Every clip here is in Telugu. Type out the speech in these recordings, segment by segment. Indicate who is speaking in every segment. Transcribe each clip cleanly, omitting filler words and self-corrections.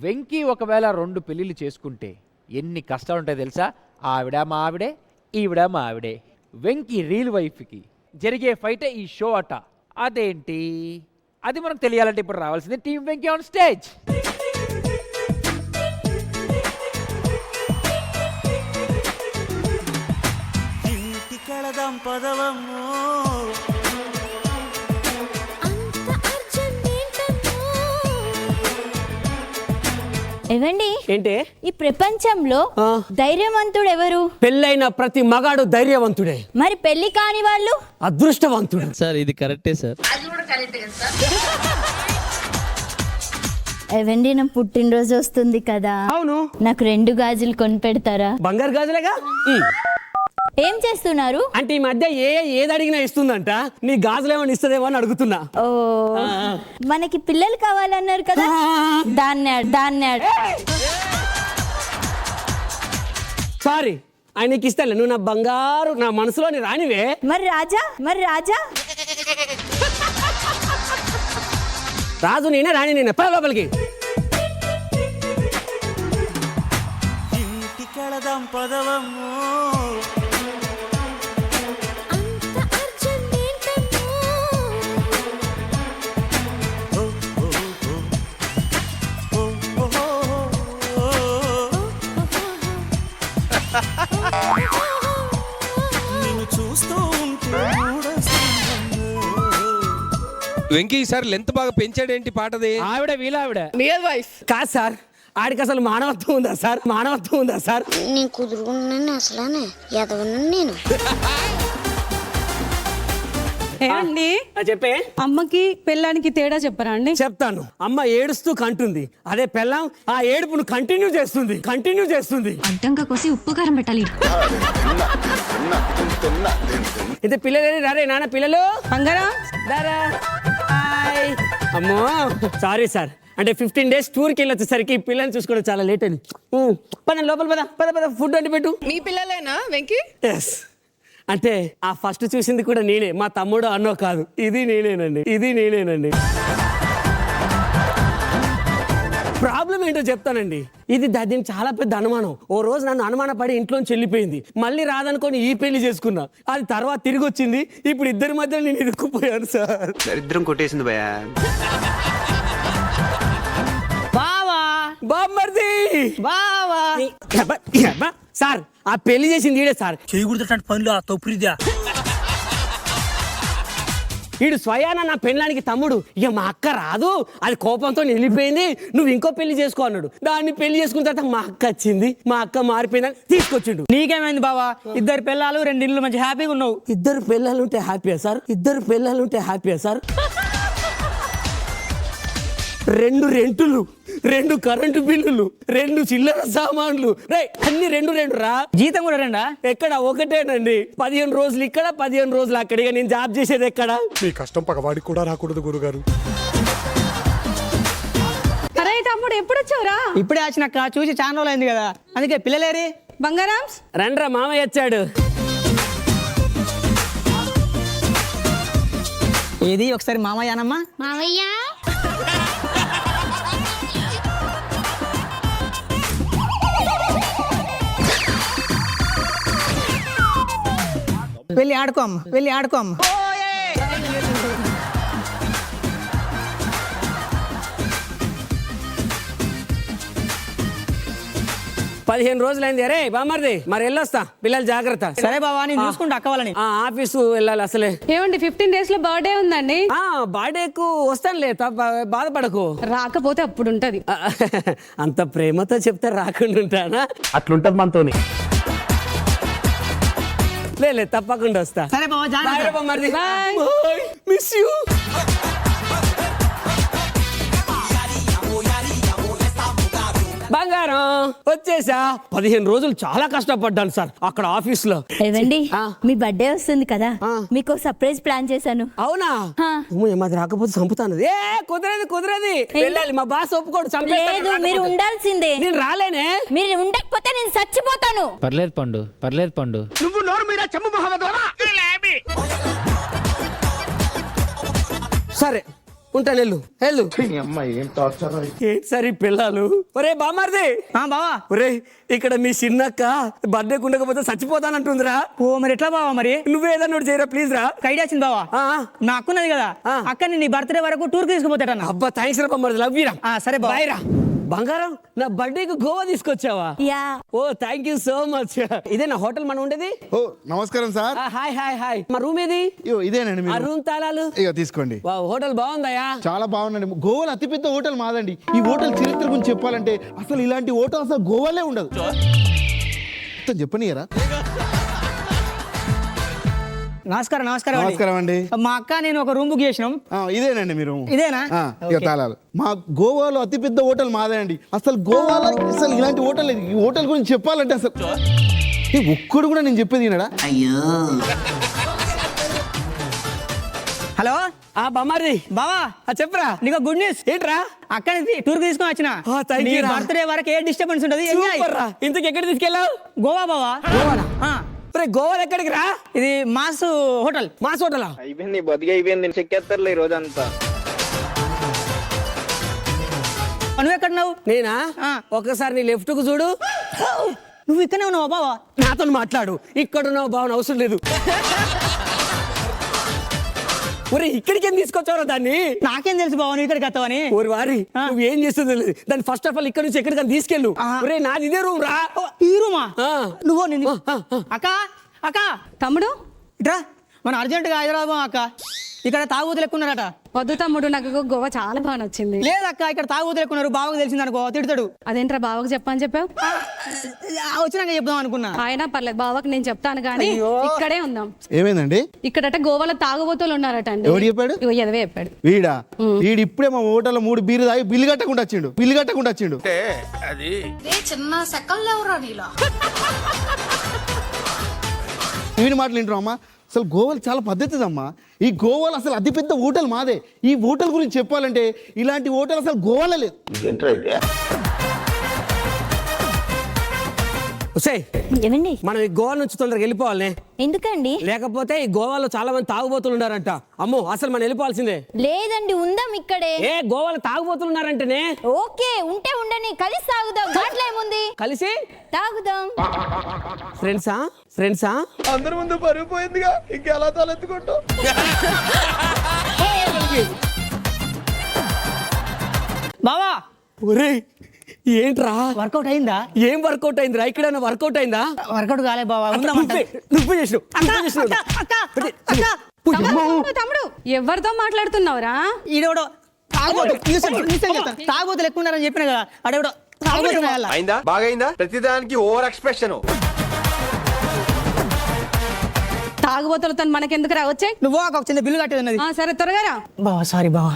Speaker 1: వెంకీ ఒకవేళ 2 పెళ్ళిళ్ళు చేసుకుంటే ఎన్ని కష్టాలు ఉంటాయో తెలుసా? ఆవిడ మా ఆవిడే, ఈవిడ మా ఆవిడే. వెంకీ రియల్ వైఫ్కి జరిగే ఫైటే ఈ షో అట. అదేంటి? అది మనకు తెలియాలంటే ఇప్పుడు రావాల్సింది టీమ్ వెంకీ ఆన్ స్టేజ్.
Speaker 2: ఏవండి,
Speaker 3: ఏంటి
Speaker 2: ఈ ప్రపంచంలో ధైర్యవంతుడు ఎవరు?
Speaker 3: పెళ్ళైన ప్రతి మగాడు ధైర్యవంతుడే.
Speaker 2: మరి పెళ్లి కాని వాళ్ళు?
Speaker 3: అదృష్టవంతుడు.
Speaker 4: సార్ ఇది కరెక్టే సార్.
Speaker 2: ఏవండి, నా పుట్టినరోజు వస్తుంది కదా.
Speaker 3: అవును.
Speaker 2: నాకు 2 గాజులు కొని పెడతారా?
Speaker 3: బంగారు గాజులేగా.
Speaker 2: ఏం చేస్తున్నారు?
Speaker 3: అంటే ఈ మధ్య ఏది అడిగినా ఇస్తుందంట. నీ గాజులు ఏమైనా ఇస్తుందేమో అని అడుగుతున్నా.
Speaker 2: ఓ, మనకి పిల్లలు కావాలన్నారు కదా, దాన్ని
Speaker 3: సారీ, ఆయనకి ఇస్తాను. నువ్వు నా బంగారు, నా మనసులోని రానివే.
Speaker 2: మరి రాజా
Speaker 3: రాజు నేనే, రాణి నేనే. పద లోపలికి. ఇంటి కళదాం పదవము.
Speaker 5: వెంకీ సార్ లెంత్ బాగా పెంచాడేంటి పాటది?
Speaker 1: ఆవిడ వీలావిడ
Speaker 3: రియల్ వైఫ్ కాదు సార్. ఆడికి అసలు మానవత్వం ఉందా సార్? మానవత్వం ఉందా సార్?
Speaker 6: నేను కుదురుకున్నాను అసలు ఎదవను నేను.
Speaker 7: ఏమండి,
Speaker 3: చెప్పే.
Speaker 7: అమ్మకి పెళ్ళానికి తేడా చెప్పరా అండి?
Speaker 3: చెప్తాను. అమ్మ ఏడుస్తూ కంటుంది, అదే పెళ్ళాం ఆ ఏడుపును కంటిన్యూ చేస్తుంది.
Speaker 8: అడ్డంగా కోసి ఉప్పు కారం పెట్టాలి.
Speaker 3: అయితే పిల్లలు రారే నాన్న, పిల్లలు
Speaker 7: బంగారం
Speaker 3: రారా. హాయ్. అమ్మో సారీ సార్, అంటే 15 days టూర్కి వెళ్ళొచ్చేసరికి పిల్లల్ని చూసుకోవడం చాలా లేట్ అయింది. పద లోపల పద ఫుడ్ అండి పెట్టు.
Speaker 7: మీ పిల్లలేనా వెంకీ?
Speaker 3: ఎస్. అంటే ఆ ఫస్ట్ చూసింది కూడా నేనే, మా తమ్ముడు అన్నో కాదు. ఇది నేనేనండి. ప్రాబ్లం ఏంటో చెప్తానండి. దీని చాలా పెద్ద అనుమానం. ఓ రోజు నన్ను అనుమానపడి ఇంట్లోంచి వెళ్ళిపోయింది. మళ్ళీ రాదనుకొని ఈ పెళ్లి చేసుకున్నా. అది తర్వాత తిరిగి వచ్చింది. ఇప్పుడు ఇద్దరి మధ్యలో నేను ఇరుక్కుపోయాను సార్.
Speaker 9: దరిద్రం కొట్టేసింది భయ.
Speaker 3: బామ్మర్ది బావా. సార్ ఆ పెళ్లి చేసింది ఈడే సార్.
Speaker 10: చేయకూడదు పనులు ఆ తొప్పురిదా.
Speaker 3: వీడు స్వయాన నా పెళ్ళానికి తమ్ముడు. ఇక మా అక్క రాదు, అది కోపంతో వెళ్ళిపోయింది, నువ్వు ఇంకో పెళ్లి చేసుకో అన్నాడు. దాన్ని పెళ్లి చేసుకున్న తర్వాత మా అక్క వచ్చింది. మా అక్క మారిపోయిందని తీసుకొచ్చిండు.
Speaker 10: నీకేమైంది బావా? 2 పిల్లలు 2 ఇళ్ళు, మంచి హ్యాపీగా ఉన్నావు.
Speaker 3: 2 పిల్లలు ఉంటే హ్యాపీయా సార్? 2 రెంటులు, 2 కరెంటు బిల్లులు, 2 చిల్లర సామాన్లు, అన్ని 2 రా.
Speaker 10: జీతం కూడా 2?
Speaker 3: ఎక్కడ? ఒకటేనండి. 15 రోజులు ఇక్కడ, 15 రోజులు అక్కడ. ఇక నేను జాబ్ చేసేది ఎక్కడ?
Speaker 11: మీ కష్టం పగవాడికి కూడా రాకూడదు గురుగారు.
Speaker 7: అరే తమ్ముడు, ఎప్పుడు వచ్చావురా?
Speaker 10: ఇప్పుడే వచ్చినాక, చూసి చాలా రోజులు అయింది కదా, అందుకే పిల్లలేరి.
Speaker 7: బంగారం
Speaker 3: రండ్రా, మామయ్య వచ్చాడు.
Speaker 10: ఏది ఒకసారి మామయ్య అనమ్మా.
Speaker 6: మావయ్య
Speaker 10: వెళ్ళి ఆడుకోమ్మ.
Speaker 3: 15 రోజులైంది. అరే బామర్ది, మరి వెళ్ళొస్తా. పిల్లలు జాగ్రత్త.
Speaker 10: సరే బావా, నేను చూసుకుంటా అక్కవాలని.
Speaker 3: ఆఫీసు వెళ్ళాలి అసలే.
Speaker 7: ఏమండి, 15 days లో బర్త్డే ఉందండి.
Speaker 3: బర్త్డేకు వస్తానులే, బాధపడకు.
Speaker 7: రాకపోతే అప్పుడు ఉంటది.
Speaker 3: అంత ప్రేమతో చెప్తే రాకుండా ఉంటానా?
Speaker 1: అట్లుంటది మనతోని.
Speaker 3: లే తప్పకుండా వస్తా.
Speaker 10: సరే బావా, జాగ్రత్త.
Speaker 3: Miss you. బంగారం వచ్చేసా. 15 రోజులు చాలా కష్టపడ్డాను సార్ అక్కడ ఆఫీస్ లో.
Speaker 2: ఏవండి, మీ బర్త్డే వస్తుంది కదా, మీకు సర్ప్రైజ్ ప్లాన్ చేశాను.
Speaker 3: అవునా? మాది రాకపోతే చంపుతాను. కుదరది. వెళ్ళాలి, మా బాస్ ఒప్పుకోడు.
Speaker 2: లేదు, మీరు ఉండాల్సిందే.
Speaker 3: నేను రాలేనే.
Speaker 2: మీరు ఉండకపోతే నేను చచ్చిపోతాను.
Speaker 1: పర్లేదు పండు.
Speaker 3: నువ్వు నోరు మీద చెమ్ము సరే ఉంటాను వెళ్ళు వెళ్ళు ఏంటి సార్ ఈ పిల్లలు? ఒరే బామార్ది,
Speaker 10: బావా
Speaker 3: ఒరే ఇక్కడ మీ చిన్నక్క బర్త్డే ఉండకపోతే చచ్చిపోతానంటుందిరా.
Speaker 10: ఓ మరి ఎట్లా బావా మరి
Speaker 3: నువ్వేదన్నా ఒకటి చేయరా ప్లీజ్ రా.
Speaker 10: ఐడియా వచ్చింది బావా నా అక్కున్నది కదా అక్కని నీ బర్త్డే వరకు టూర్ తీసుకుపోతాడన్న.
Speaker 3: అబ్బా థ్యాంక్స్ రా బామార్ది, లవ్ యూ రా.
Speaker 10: సరే బాయ్
Speaker 3: రా. బంగారం, నా బర్త్డేకి గోవా తీసుకొచ్చావా?
Speaker 2: Yeah.
Speaker 3: Oh thank you so much. ఇదే నా హోటల్ మనం ఉండేది.
Speaker 4: ఓ నమస్కారం సార్.
Speaker 3: Hi hi hi. మా రూమ్ ఏది?
Speaker 4: ఇదేనండి
Speaker 3: ఆ రూమ్ తాళాలు
Speaker 4: ఇక తీసుకోండి.
Speaker 3: హోటల్ బాగుందయా?
Speaker 4: చాలా బాగుందండి. గోవాలో అతిపెద్ద హోటల్ మాదండి. ఈ హోటల్ చరిత్ర గురించి చెప్పాలంటే అసలు ఇలాంటి హోటల్ అసలు గోవాలే ఉండదు. మొత్తం చెప్పనియరా?
Speaker 10: నమస్కారం నమస్కారం
Speaker 4: నమస్కారం అండి.
Speaker 10: మా అక్క నేను ఒక రూమ్ బుక్ చేసినాం.
Speaker 4: ఇదేనండి మీరు
Speaker 10: ఇదేనా?
Speaker 4: ఇక తాళాలు. మా గోవాలో అతిపెద్ద హోటల్ మాదే అండి. అసలు గోవాలో అసలు ఇలాంటి హోటల్ లేదు. ఈ హోటల్ గురించి చెప్పాలంటే అసలు ఒక్కడు కూడా నేను చెప్పేది వినడా?
Speaker 10: హలో
Speaker 3: బామారి
Speaker 10: బావా
Speaker 3: చెప్పరా.
Speaker 10: నీకు గుడ్ న్యూస్.
Speaker 3: ఏంట్రా?
Speaker 10: అక్కడి టూర్ తీసుకొని వచ్చిన.
Speaker 3: thank you రా.
Speaker 10: బర్త్డే వరకు ఏ డిస్టర్బెన్స్ ఉంటుంది.
Speaker 3: సూపర్ రా. ఇంతకు ఎక్కడ తీసుకెళ్ళావు?
Speaker 10: గోవా బావా.
Speaker 3: గోవానా? గోవా ఎక్కడికి రా?
Speaker 10: ఇది మాస్ హోటల్.
Speaker 3: మాస్ హోటలా?
Speaker 9: అయిపోయింది, బతికి అయిపోయింది. చెక్కేస్తారులే ఈ రోజంతా.
Speaker 10: నువ్వు ఎక్కడ నువ్వు?
Speaker 3: నేనా? ఒక్కసారి నీ లెఫ్ట్ కు చూడు.
Speaker 10: నువ్వు ఇక్కడనే ఉన్నావా బావా?
Speaker 3: నాతో మాట్లాడు. ఇక్కడున్నావు బావన అవసరం లేదు. ఒరే ఇక్కడికి ఏం తీసుకొచ్చావు దాన్ని?
Speaker 10: నాకేం తెలుసు బావా నువ్వు ఇక్కడికి వస్తావని.
Speaker 3: ఓరి వారి, నువ్వు ఏం చేస్తుందో తెలియదు. దాన్ని ఫస్ట్ ఆఫ్ ఆల్ ఇక్కడ నుంచి ఎక్కడికైనా తీసుకెళ్ళు. ఒరే నాది ఇదే రూమ్ రా.
Speaker 10: ఈ రూమా? నువ్వు అక్క అక్క
Speaker 7: తమ్ముడు
Speaker 10: ఇట్రా, మన అర్జెంటుగా హైదరాబాద్ అక్క. ఇక్కడ తాగుబోతులు ఎక్కున్నారట.
Speaker 7: వద్దు తమ్ముడు, నాకు గోవా చాలా బాగా నచ్చింది.
Speaker 10: లేదక్క, ఇక్కడ తాగుబోతులు ఎక్కున్నారు. బావకు తెలిసింది అనుకో తిడతాడు.
Speaker 7: అదేంట్రా బావకు చెప్పని చెప్పావు?
Speaker 10: వచ్చినాక చెప్దాం అనుకున్నా.
Speaker 7: ఆయన పర్లేదు, బావకు నేను చెప్తాను కానీ ఇక్కడే ఉందాం.
Speaker 4: ఏమైందండి?
Speaker 7: ఇక్కడట గోవాలో తాగుబోతులు ఉన్నారట అండి.
Speaker 4: ఎవడు చెప్పాడు?
Speaker 7: ఎదవే చెప్పాడు.
Speaker 4: వీడా? వీడు ఇప్పుడే మా హోటల్లో 3 బీరు తాగి బిల్లు కట్టకుండా వచ్చిండు.
Speaker 6: చిన్న సెకల్లో ఎవరా నీలో
Speaker 4: వీడి మాటలు వింటారు అమ్మా. అసలు గోవాలో చాలా పద్ధతిదమ్మా. ఈ గోవాలో అసలు అతిపెద్ద హోటల్ మాదే. ఈ హోటల్ గురించి చెప్పాలంటే ఇలాంటి హోటల్ అసలు గోవాలో లేదు.
Speaker 2: ఏమండి?
Speaker 3: మనం ఈ గోవా నుంచి తొందరగా వెళ్ళిపోవాలి.
Speaker 2: ఎందుకండి?
Speaker 3: లేకపోతే ఈ గోవాలో చాలా మంది తాగుబోతులు ఉన్నారంట. అమ్మో అసలు మనం వెళ్ళిపోవాల్సిందే.
Speaker 2: లేదండి, ఉందాం ఇక్కడే.
Speaker 3: గోవాలో తాగుబోతులు ఉన్నారంటేనే.
Speaker 2: ఓకే, ఉంటే ఉండని, కలిసి తాగుదాం. దాంట్లో ఏముంది?
Speaker 3: కలిసి
Speaker 2: తాగుదాం.
Speaker 3: ఫ్రెండ్సా
Speaker 4: అందరి ముందు పరుగు పోయిందిగా, ఇంకెలా తలెత్తుకుంటూ.
Speaker 10: బావా
Speaker 3: ఒరే ఏంట్రా
Speaker 10: వర్కౌట్ అయిందా?
Speaker 3: ఏం వర్కౌట్ అయిందిరా? ఇక్కడ వర్కౌట్ అయిందా?
Speaker 10: వర్కౌట్ కాలే బావా.
Speaker 3: నువ్వు చేసినావు.
Speaker 7: తమ్ముడు ఎవరితో మాట్లాడుతున్నావురా?
Speaker 10: ఈడెవడో తాగుబోతులు ఎక్కువ ఉన్నారని చెప్పిన కదా. అడెవడో
Speaker 9: అయిందా? బాగైందా? ప్రతిదానికి ఓవర్ ఎక్స్ప్రెషన్.
Speaker 7: తాగుబోతులతో మనకెందుకు రా? వచ్చాయి.
Speaker 10: నువ్వు ఒక చిన్న బిల్లు కట్టేది ఉన్నది.
Speaker 7: సరే త్వరగా రా.
Speaker 10: బావా సారీ బావా.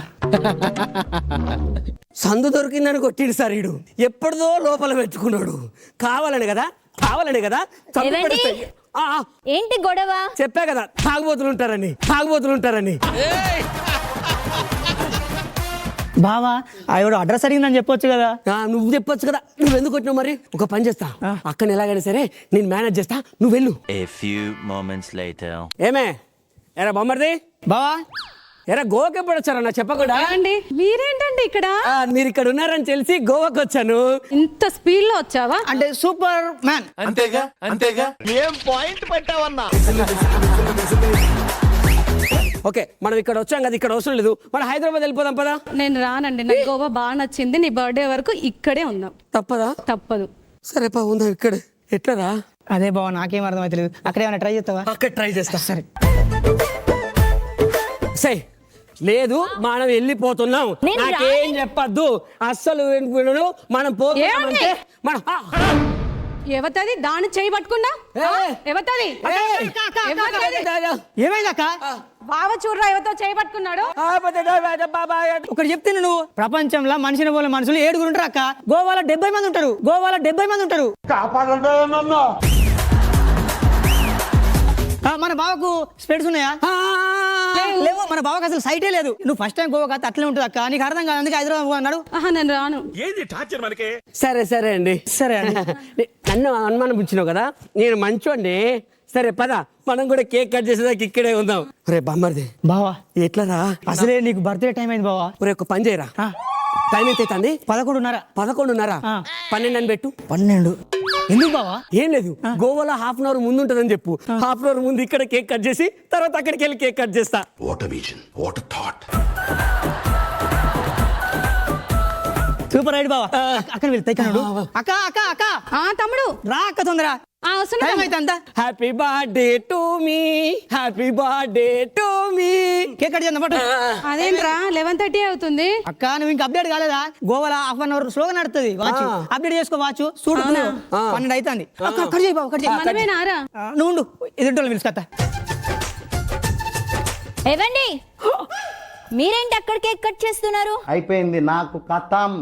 Speaker 3: సందు దొరికిందని కొట్టిడు సార్. ఈడు ఎప్పుడుదో లోపల పెట్టుకున్నాడు. కావాలని కదా చంపి
Speaker 2: ఏవండి?
Speaker 3: పెడతాయి.
Speaker 2: ఏంటి గొడవ?
Speaker 3: చెప్పా కదా తాగుబోతులు ఉంటారని.
Speaker 10: బావా ఆవిడ అడ్రస్ అడిగిందని చెప్పొచ్చు కదా.
Speaker 3: నువ్వు చెప్పొచ్చు కదా. నువ్వు ఎందుకు వచ్చినావు? మరి ఒక పని చేస్తా, అక్కని ఎలాగైనా సరే నేను మేనేజ్ చేస్తా, నువ్వు వెళ్ళు. ఏమే ఎరా బొమ్మర్ది?
Speaker 10: బావా
Speaker 3: ఎరా గోవాకి ఎప్పుడు వచ్చారన్నా చెప్పకుండా?
Speaker 7: అండి మీరేంటండి ఇక్కడ?
Speaker 3: మీరు ఇక్కడ ఉన్నారని తెలిసి గోవాకి వచ్చాను.
Speaker 7: ఇంత స్పీడ్ లో వచ్చావా?
Speaker 10: అంటే సూపర్ మ్యాన్.
Speaker 9: అంతేగా ఏం పాయింట్ పెట్టావన్నా.
Speaker 3: ఓకే మనం ఇక్కడ వచ్చాం కదా, ఇక్కడ అవసరం లేదు. మనం హైదరాబాద్ వెళ్ళిపోదాం పదా.
Speaker 7: నేను రానండి, నాకు గోవా బాగా నచ్చింది. నీ బర్త్డే వరకు ఇక్కడే ఉందాం.
Speaker 3: తప్పదా?
Speaker 7: తప్పదు.
Speaker 3: సరే పా ఉందాం ఇక్కడ. ఎట్లరా?
Speaker 10: అదే బావా నాకేం అర్థమైతలేదు. అక్కడ ఏమైనా ట్రై చేస్తావా?
Speaker 3: అక్కడ ట్రై చేస్తా. సరే సై లేదు మనం వెళ్ళిపోతున్నాం. నాకేం చెప్పద్దు అస్సలు. మనం పోతామంటే మనం
Speaker 7: ఎవతది దాన్ని చేయి పట్టుకున్నా? ఎవతది?
Speaker 10: ఏమైంది అక్క?
Speaker 7: బావ చూడరా ఎవతో చేయి పట్టుకున్నాడు.
Speaker 10: ఒకటి చెప్తే నువ్వు, ప్రపంచంలో మనిషిని పోలే మనుషులు 7 ఉంటారు అక్క. గోవాలో 70 మంది ఉంటారు. మన బావకు స్పెడ్స్ ఉన్నాయా? లేవు. మన బావకు అసలు సైటే లేదు. నువ్వు ఫస్ట్ టైం గోవా కాదు అట్లే ఉంటుంది అక్క. నీకు అర్థం కాదు, అందుకే హైదరాబాద్ అన్నాడు.
Speaker 7: నేను రాను.
Speaker 3: సరే అండి. నన్ను అనుమానం ఇచ్చినావు కదా, నేను మంచోండి. సరే పద, మనం కూడా కేక్ కట్ చేసేదాకా ఇక్కడే ఉందాం. రే బామ్మర్ది,
Speaker 10: బావా
Speaker 3: ఎట్లా రా?
Speaker 10: అసలే నీకు బర్త్డే టైం అయింది బావా.
Speaker 3: ఒరే ఒక పని చేయరా, టైం ఎంత అవుతుంది?
Speaker 10: 11:30.
Speaker 3: 11:30. 12 అని పెట్టు.
Speaker 10: 12. ఎందుకు బావా?
Speaker 3: ఏం లేదు, గోవాలో హాఫ్ అన్ అవర్ ముందు ఉంటుందని చెప్పు. హాఫ్ అన్ అవర్ ముందు ఇక్కడ కేక్ కట్ చేసి తర్వాత అక్కడికి వెళ్ళి కేక్ కట్ చేస్తా.
Speaker 10: సూపర్ రైడ్ బావా. అక్కడ వెళ్తే అక్క అక్క అక్క
Speaker 7: తమ్ముడు
Speaker 10: రా అక్క తొందర.
Speaker 7: వస్తున్నా
Speaker 10: టైం అయితే అంతా.
Speaker 3: Happy birthday to me, happy birthday to me.
Speaker 10: Cake cut చేద్దాం పట్టు.
Speaker 7: అదేంట్రా 11:30 అవుతుంది.
Speaker 10: అక్క నువ్వు ఇంకా అప్డేట్ కాలేదా? గోవాలో హాఫ్ అన్ అవర్ స్లోగా నడుతుంది వాచ్. అప్డేట్ చేసుకో వాచ్. చూడు 12 అవుతుంది. కట్ చేయి బావ, కట్ చేయి.
Speaker 7: మనమేనారా?
Speaker 10: నువ్వు ఉండు, ఎదుటి పిలుచుకొస్తా.
Speaker 2: ఏవండి, మీరేంటి అక్కడ కేక్ కట్ చేస్తున్నారు?
Speaker 4: అయిపోయింది నాకు కథం.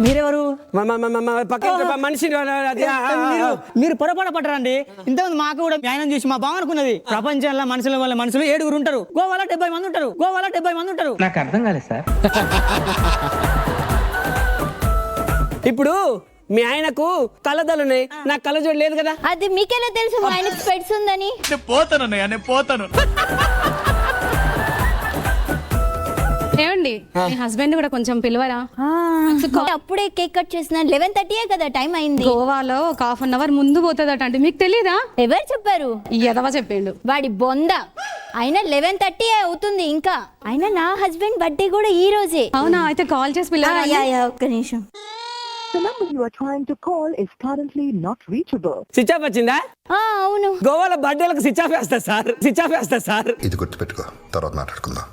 Speaker 10: మీరెవరు?
Speaker 3: మనిషి
Speaker 10: మీరు పొరపాటు పట్టరండి. ఇంతకుముందు మాకు కూడా న్యాయం చూసి మా బావ అనుకున్నది. ప్రపంచంలో మనుషుల వల్ల మనుషులు 7 ఉంటారు, గోవాలో 70 మంది ఉంటారు. గోవాలో 70 మంది ఉంటారు.
Speaker 3: నాకు అర్థం కాలేదు సార్. ఇప్పుడు మీ ఆయనకు కళ్ళదలున్నాయి, నాకు కళ్ళజోడు లేదు కదా.
Speaker 2: అది మీకెలా తెలుసు మా ఆయనకి స్పెట్స్ ఉందని?
Speaker 11: పోతాను.
Speaker 7: ఏమండి మీ హస్బెండ్ కూడా కొంచెం పిలవరా?
Speaker 2: అప్పుడే కేక్ కట్ చేసిన 11:30 కదా టైం అయింది.
Speaker 7: గోవాలో ఒక హాఫ్ అన్ అవర్ ముందు పోతుందట అండి, మీకు తెలీదా?
Speaker 2: ఎవరు చెప్పారు?
Speaker 7: ఈ ఎదవ చెప్పిండు.
Speaker 2: వాడి బొంద. అయినా 11:30 అవుతుంది ఇంకా. అయినా నా హస్బెండ్ బర్త్డే కూడా ఈ రోజే.
Speaker 7: అవునా? అయితే కాల్ చేసి పిల్లరా.
Speaker 2: ఒక్క నిమిషం.
Speaker 3: స్విచ్ ఆఫ్ వచ్చిందా?
Speaker 2: అవును.
Speaker 3: గోవాలో బర్త్డేలకు స్విచ్ ఆఫ్ వేస్తా సార్, స్విచ్ ఆఫ్ వేస్తా సార్.
Speaker 9: ఇది గుర్తుపెట్టుకో, తర్వాత మాట్లాడుకుందాం.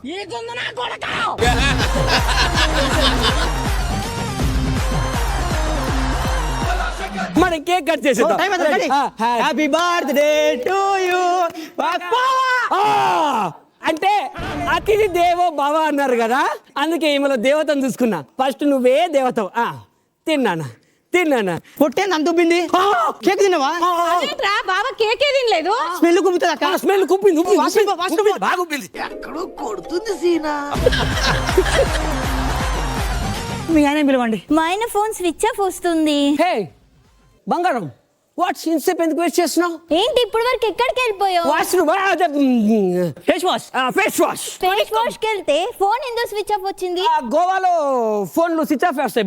Speaker 3: మనం కేక్ కట్ చేసేద్దాం.
Speaker 10: Happy birthday to you.
Speaker 3: అంటే అతిథి దేవో భవ అన్నారు కదా, అందుకే ఈమెలో దేవతను చూసుకున్నా. ఫస్ట్ నువ్వే దేవతవు. తిన్నానా
Speaker 10: పొట్టేంది అంత ఉబ్బింది? కేక్ తిన్నావా?
Speaker 7: అదేంట్రా బావ కేకే తినలేదు?
Speaker 10: స్మెల్ కుమ్ముతుంది అక్క.
Speaker 3: స్మెల్ కుప్పింది,
Speaker 10: బాగా
Speaker 3: ఉప్పింది.
Speaker 10: మీ ఆయన పిలవండి.
Speaker 2: మా ఆయన ఫోన్ స్విచ్ ఆఫ్ వస్తుంది.
Speaker 3: హే బంగారం, వాట్స్ ఇన్సెప్ ఎందుకు వేస్ట్ చేస్తున్నావు?
Speaker 2: ఏంటి ఇప్పుడు వరకు ఎక్కడికి వెళ్ళిపోయావు?
Speaker 10: Face wash.
Speaker 3: Face wash.
Speaker 2: Face wash కి వెళ్తే ఫోన్ ఎందుకు స్విచ్ ఆఫ్ వచ్చింది?
Speaker 3: గోవాలో ఫోన్లు స్విచ్ ఆఫ్ వేస్తాయి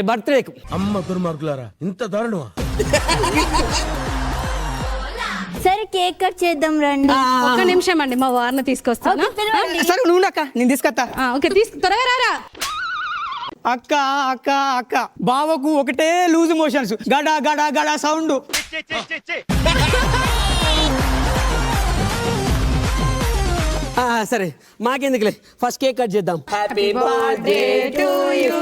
Speaker 3: బర్త్డేకు.
Speaker 11: అమ్మ దుర్మార్గులారా, ఇంత దారుణమా?
Speaker 2: సరే కేక్ కట్ చేద్దాం రండి.
Speaker 7: ఒక్క నిమిషం అండి, మా వారిని తీసుకొస్తాను.
Speaker 10: సరే నువ్వు అక్క, నేను తీసుకొస్తా.
Speaker 7: ఓకే, త్వరగా రారా.
Speaker 10: అక్క అక్క అక్క బావకు ఒకటే లూజ్ మోషన్స్, గడా గడా గడా సౌండ్.
Speaker 3: సరే మాకెందుకులే, ఫస్ట్ కేక్ కట్ చేద్దాం. Happy birthday to you.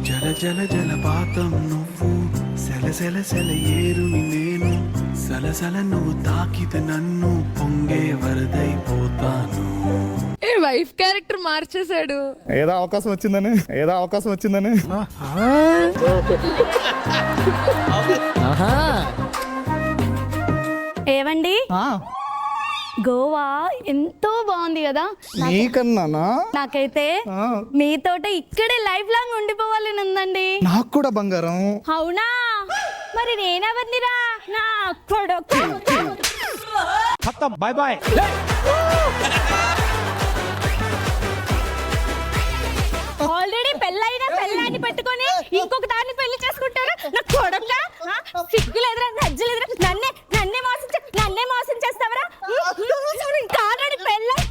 Speaker 11: జల జల జలపాతం నువ్వు, సెల సెల సెల ఏరుని నేను, సలసల నువ్వు తాకితే నన్ను పొంగే వరదైపోతాను.
Speaker 7: వైఫ్ క్యారెక్టర్ మార్చేశాడు.
Speaker 4: ఏదో అవకాశం వచ్చిందని.
Speaker 2: ఏవండి, గోవా ఎంతో బాగుంది కదా.
Speaker 4: నీకన్నానా?
Speaker 2: నాకైతే మీతోటే ఇక్కడే లైఫ్ లాంగ్ ఉండిపోవాలని ఉందండి.
Speaker 4: నాకు కూడా బంగారం.
Speaker 2: అవునా? మరి నేనెవరినిరా? నా కొడుకు.
Speaker 1: Bye bye.
Speaker 2: ఆల్రెడీ పెళ్ళైన పెళ్ళాన్ని పెట్టుకొని ఇంకొక దాన్ని పెళ్లి చేసుకుంటారు. నా కొడుక, సిగ్గు లేదురా, నజ్జ లేదురా. నన్నే మోసం చేస్తావరా? ఇంకా ఆల్రెడీ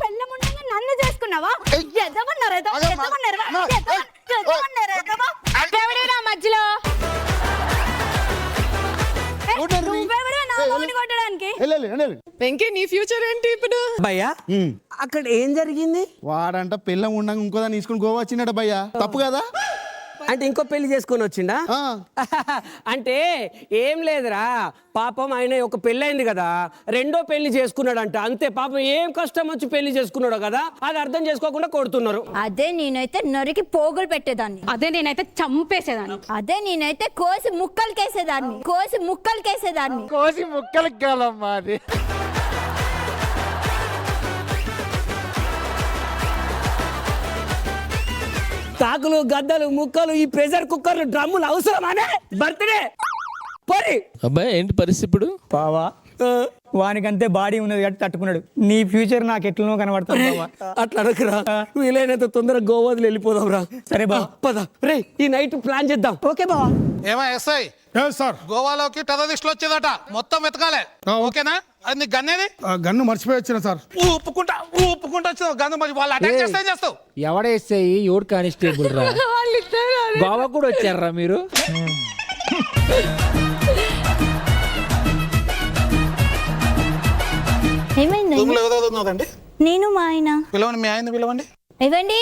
Speaker 2: పెళ్ళం ఉండగా నన్ను చేసుకున్నావా? ఎవడేరా మధ్యలో? నువ్వెవరా నా మొగుడిని కొట్టడానికి?
Speaker 7: వెంకీ, నీ ఫ్యూచర్ ఏంటి ఇప్పుడు?
Speaker 3: భయ్యా అక్కడ ఏం జరిగింది?
Speaker 4: వాడంట పిల్లం ఉండగా ఇంకోదాన్ని తీసుకుని గోవా వచ్చినాడు భయ్యా, తప్పు కదా?
Speaker 3: అంటే ఇంకో పెళ్లి చేసుకొని వచ్చిండా?
Speaker 4: ఆ.
Speaker 3: అంటే ఏం లేదురా, పాపం ఆయన ఒక పెళ్లి అయింది కదా, రెండో పెళ్లి చేసుకున్నాడంట. అంతే, పాపం ఏం కష్టం వచ్చి పెళ్లి చేసుకున్నాడు కదా, అది అర్థం చేసుకోకుండా కొడుతున్నారు.
Speaker 2: అదే నేనైతే నరికి పోగులు పెట్టేదాన్ని.
Speaker 7: అదే నేనైతే చంపేసేదాన్ని.
Speaker 2: అదే నేనైతే కోసి ముక్కలకేసేదాన్ని.
Speaker 1: కోసి ముక్కలకి కాలమ్మా అది.
Speaker 3: సాకులు గద్దలు ముక్కలు ఈ ప్రెషర్ కుక్కర్లు డ్రమ్ములు అవసరమానే బర్త్డే పోరి.
Speaker 5: అబ్బాయి ఏంటి పరిస్థితి ఇప్పుడు?
Speaker 10: బావా వానికంతే బాడీ ఉన్నది కాబట్టి తట్టుకున్నాడు. నీ ఫ్యూచర్ నాకు ఎట్లనో కనబడుతుంది బావా.
Speaker 3: అట్లా అనకురా, వీలైనంత తొందరగా గోవాది వెళ్ళిపోదాం రా.
Speaker 10: సరే బావా.
Speaker 3: పద రే, ఈ నైట్ ప్లాన్ చేద్దాం.
Speaker 10: ఓకే బావా.
Speaker 12: ఏమా ఎస్ఐ సార్, గోవాలోకి టెర్రరిస్టులు వచ్చేదట, మొత్తం వెతకాలే. ఓకేనా? అది నీకు గన్నేది?
Speaker 11: గన్ను మర్చిపోయి వచ్చిన సార్.
Speaker 12: ఊపుకుంటా వచ్చిన గన్ను మరి వాళ్ళు అటాక్ చేస్తే ఏం చేస్తావు?
Speaker 1: ఎవడేస్తే ఎవడు కానిస్టేబుల్ రా? గోవా కూడా వచ్చారా మీరు?
Speaker 2: ఏమైంది? నేను మా ఆయన.
Speaker 12: పిలవండి, మీ ఆయన పిలవండి.
Speaker 2: ఇవ్వండి.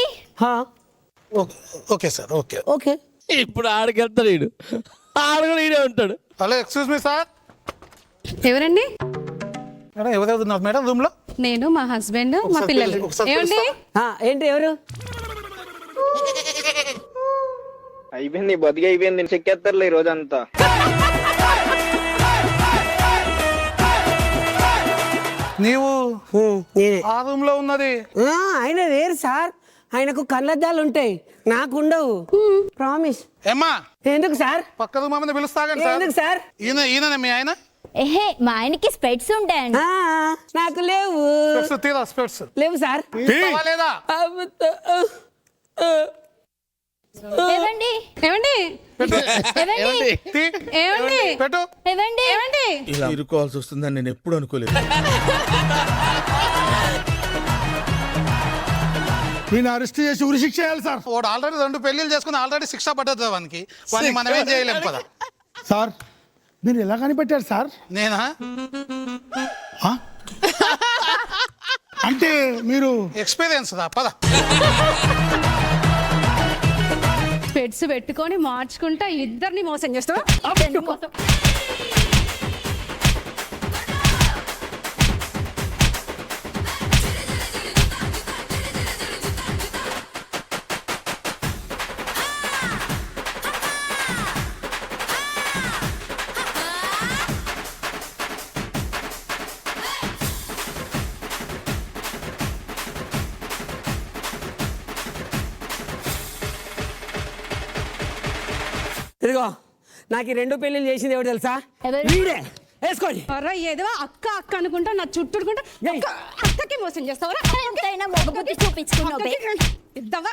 Speaker 12: Okay sir, okay
Speaker 3: okay.
Speaker 5: ఇప్పుడు ఆడికి వెళ్తాడు వీడు, ఆడు కూడా ఈడే ఉంటాడు.
Speaker 12: Hello, excuse me sir.
Speaker 7: ఎవరండి?
Speaker 12: మేడం ఎవరు చదువుతున్నారు మేడం రూమ్ లో?
Speaker 7: నేను, మా హస్బెండ్, మా పిల్లలు. ఏమండి?
Speaker 3: ఏంటి ఎవరు?
Speaker 9: అయిపోయింది, బతికి అయిపోయింది, చెక్కేస్తారులే ఈ రోజంతా.
Speaker 12: నీవు
Speaker 3: నేనే.
Speaker 12: ఆ రూమ్ లో ఉన్నది.
Speaker 3: ఆయన వేరు సార్, ఆయనకు కళ్ళద్దాలు ఉంటాయి, నాకు ఉండవు. ప్రామిస్.
Speaker 12: ఏమ్మా
Speaker 3: ఎందుకు సార్?
Speaker 12: పక్క రూమ్ అమ్మని పిలుస్తాగండి సార్.
Speaker 3: ఎందుకు సార్?
Speaker 12: ఈయన మీ ఆయన?
Speaker 2: ఏహే, మా ఆయనకి స్పెట్స్ ఉంటాయండి.
Speaker 3: నాకు లేవు.
Speaker 12: తీరా స్పెట్స్
Speaker 3: లేవు సార్.
Speaker 12: లేదా?
Speaker 2: ఏవండి?
Speaker 7: ఏమండి?
Speaker 2: ఏవండి?
Speaker 7: ఏమండి?
Speaker 12: పెట్టు.
Speaker 2: ఏవండి?
Speaker 7: ఏమండి?
Speaker 11: ఇలా ఇరుకోవాల్సి వస్తుందని నేను ఎప్పుడు అనుకోలేదు.
Speaker 12: నేను అరెస్ట్ చేసి ఉరి శిక్ష చేయాలి సార్. వాడు ఆల్రెడీ 2 పెళ్లిళ్ళు చేసుకుని ఆల్రెడీ శిక్ష పడ్డది వానికి. వాడిని మనం ఏం చేయలేము కదా
Speaker 11: సార్. మీరు ఎలా కనిపెట్టారు సార్?
Speaker 12: నేనా?
Speaker 11: అంటే మీరు
Speaker 12: ఎక్స్పీరియన్స్ దా. పద.
Speaker 7: స్పెట్స్ పెట్టుకొని మార్చుకుంటా ఇద్దరిని మోసం చేస్తావా?
Speaker 3: ఇదిగో, నాకు ఈ 2 పెళ్లిళ్ళు చేసింది ఎవరు తెలుసా? వీడే. వేసుకోండి.
Speaker 7: ఏదో అక్క అక్క అనుకుంటా నా చుట్టూకుంటా అక్కకి మోసం చేస్తావా?
Speaker 2: ఎంతైనా మగబుద్ధి చూపించుకున్నావు.
Speaker 7: ఇద్దావా?